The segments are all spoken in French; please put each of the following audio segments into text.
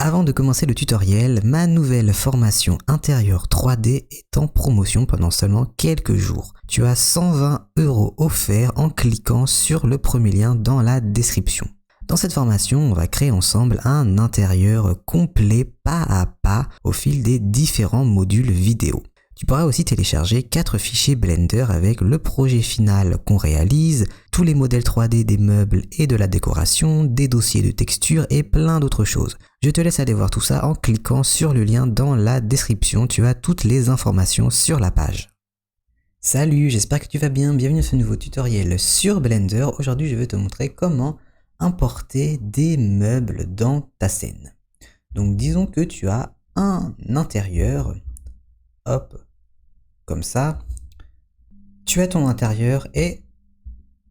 Avant de commencer le tutoriel, ma nouvelle formation intérieure 3D est en promotion pendant seulement quelques jours. Tu as 120 € offerts en cliquant sur le premier lien dans la description. Dans cette formation, on va créer ensemble un intérieur complet pas à pas au fil des différents modules vidéo. Tu pourras aussi télécharger 4 fichiers Blender avec le projet final qu'on réalise, tous les modèles 3D des meubles et de la décoration, des dossiers de texture et plein d'autres choses. Je te laisse aller voir tout ça en cliquant sur le lien dans la description, tu as toutes les informations sur la page. Salut, j'espère que tu vas bien, bienvenue dans ce nouveau tutoriel sur Blender. Aujourd'hui je vais te montrer comment importer des meubles dans ta scène. Donc disons que tu as un intérieur, hop, comme ça, tu as ton intérieur et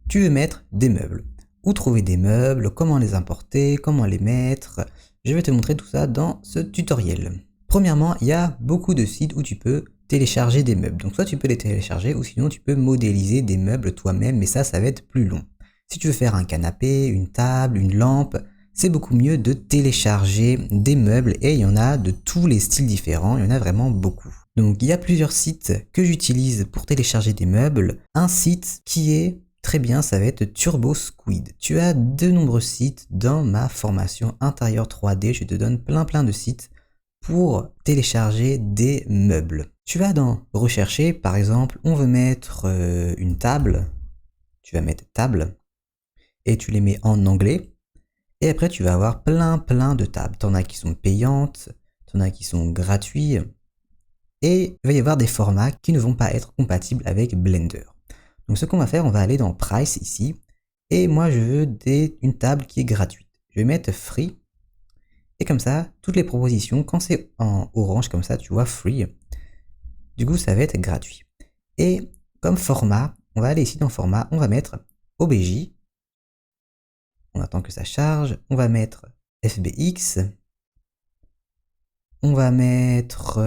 tu veux mettre des meubles. Où trouver des meubles, comment les importer, comment les mettre, je vais te montrer tout ça dans ce tutoriel. Premièrement, il y a beaucoup de sites où tu peux télécharger des meubles. Donc soit tu peux les télécharger ou sinon tu peux modéliser des meubles toi-même, mais ça va être plus long. Si tu veux faire un canapé, une table, une lampe, c'est beaucoup mieux de télécharger des meubles et il y en a de tous les styles différents, il y en a vraiment beaucoup. Donc il y a plusieurs sites que j'utilise pour télécharger des meubles. Un site qui est très bien, ça va être TurboSquid. Tu as de nombreux sites dans ma formation intérieure 3D, je te donne plein de sites pour télécharger des meubles. Tu vas dans rechercher, par exemple, on veut mettre une table, tu vas mettre table et tu les mets en anglais. Et après, tu vas avoir plein de tables. T'en as qui sont payantes, t'en as qui sont gratuits. Et il va y avoir des formats qui ne vont pas être compatibles avec Blender. Donc ce qu'on va faire, on va aller dans Price ici. Et moi, je veux une table qui est gratuite. Je vais mettre Free. Et comme ça, toutes les propositions, quand c'est en orange comme ça, tu vois Free. Du coup, ça va être gratuit. Et comme format, on va aller ici dans Format, on va mettre OBJ. On attend que ça charge. On va mettre FBX. On va mettre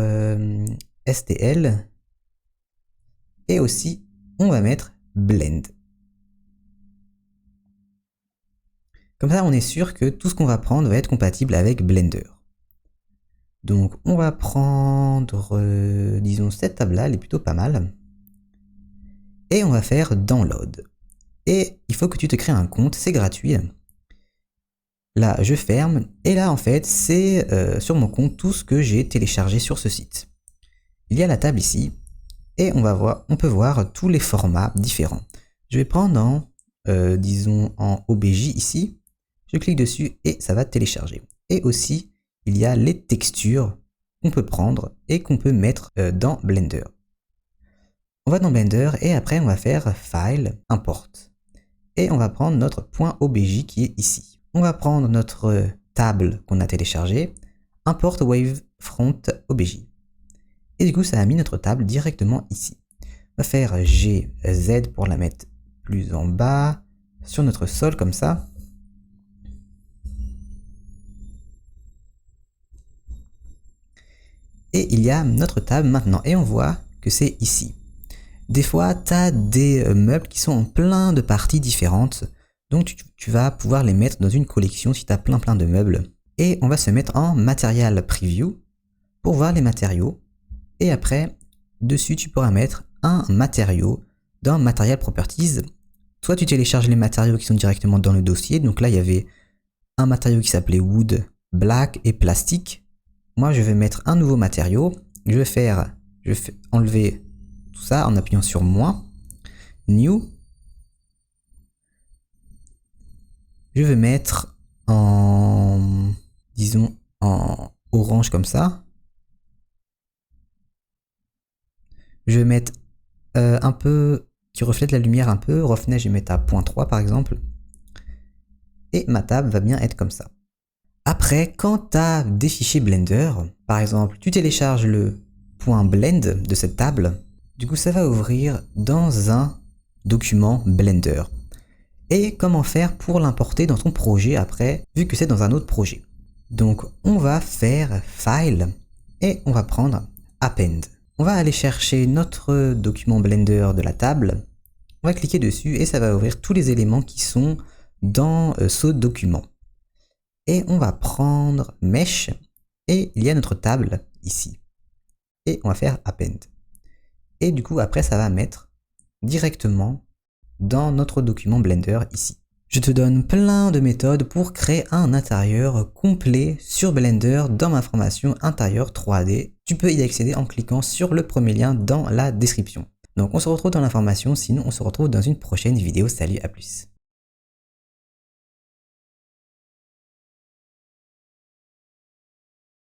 STL. Et aussi, on va mettre Blend. Comme ça, on est sûr que tout ce qu'on va prendre va être compatible avec Blender. Donc, on va prendre, disons, cette table-là, elle est plutôt pas mal. Et on va faire Download. Et il faut que tu te crées un compte, c'est gratuit. Là, je ferme. Et là, en fait, c'est sur mon compte tout ce que j'ai téléchargé sur ce site. Il y a la table ici. Et on peut voir tous les formats différents. Je vais prendre disons, en OBJ ici. Je clique dessus et ça va télécharger. Et aussi, il y a les textures qu'on peut prendre et qu'on peut mettre dans Blender. On va dans Blender et après, on va faire File, Import. Et on va prendre notre .obj qui est ici. On va prendre notre table qu'on a téléchargée, Import Wavefront OBJ. Et du coup, ça a mis notre table directement ici. On va faire G, Z pour la mettre plus en bas, sur notre sol comme ça. Et il y a notre table maintenant. Et on voit que c'est ici. Des fois, tu as des meubles qui sont en plein de parties différentes. Donc, tu vas pouvoir les mettre dans une collection si tu as plein de meubles. Et on va se mettre en Material Preview pour voir les matériaux. Et après, dessus, tu pourras mettre un matériau dans Material Properties. Soit tu télécharges les matériaux qui sont directement dans le dossier. Donc là, il y avait un matériau qui s'appelait Wood, Black et Plastique. Moi, je vais mettre un nouveau matériau. Je vais enlever tout ça en appuyant sur moins. New. Je vais mettre disons, en orange comme ça. Je vais mettre un peu qui reflète la lumière un peu. Roughness, je vais mettre à 0.3 par exemple. Et ma table va bien être comme ça. Après, quand tu as des fichiers Blender, par exemple, tu télécharges le .blend de cette table. Du coup, ça va ouvrir dans un document Blender. Et comment faire pour l'importer dans ton projet après, vu que c'est dans un autre projet. Donc, on va faire File et on va prendre Append. On va aller chercher notre document Blender de la table. On va cliquer dessus et ça va ouvrir tous les éléments qui sont dans ce document. Et on va prendre Mesh et il y a notre table ici. Et on va faire Append. Et du coup après ça va mettre directement dans notre document Blender ici. Je te donne plein de méthodes pour créer un intérieur complet sur Blender dans ma formation intérieur 3D. Tu peux y accéder en cliquant sur le premier lien dans la description. Donc on se retrouve dans la formation, sinon on se retrouve dans une prochaine vidéo. Salut, à plus.